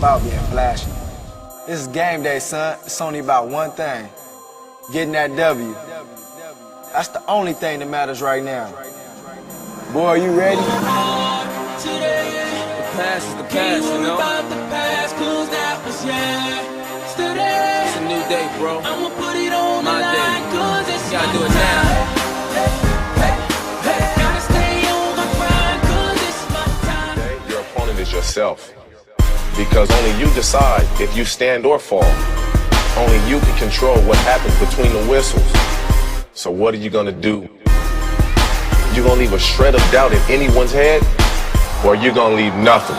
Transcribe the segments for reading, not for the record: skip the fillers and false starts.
about being flashy. This is game day, son. It's only about one thing. Getting that W. That's the only thing that matters right now. Boy, are you ready? The past is the past, you know? It's a new day, bro. My day. You gotta do it now. Your opponent is yourself. Because only you decide if you stand or fall. Only you can control what happens between the whistles. So what are you gonna do? You gonna leave a shred of doubt in anyone's head? Or you gonna leave nothing?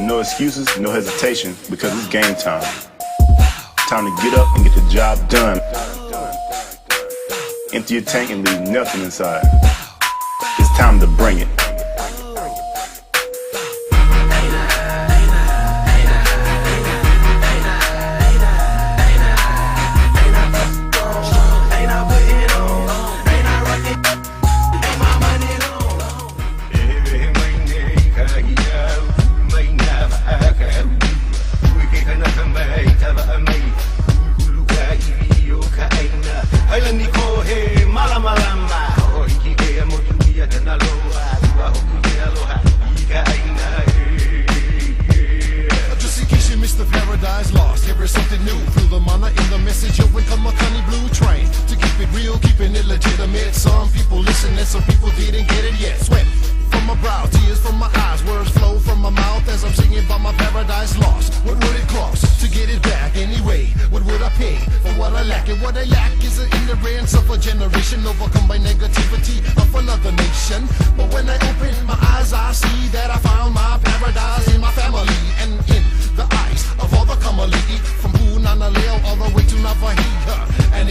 No excuses, no hesitation, because it's game time. Time to get up and get the job done. Empty your tank and leave nothing inside. It's time to bring it. Some people listen and some people didn't get it yet. Sweat from my brow, tears from my eyes, words flow from my mouth as I'm singing about my paradise lost. What would it cost to get it back anyway? What would I pay for what I lack? And what I lack is an ignorance of a generation overcome by negativity of another nation. But when I open my eyes, I see that I found my paradise in my family and in the eyes of all the Kamalii, from Punana Leo all the way to Navahiha. And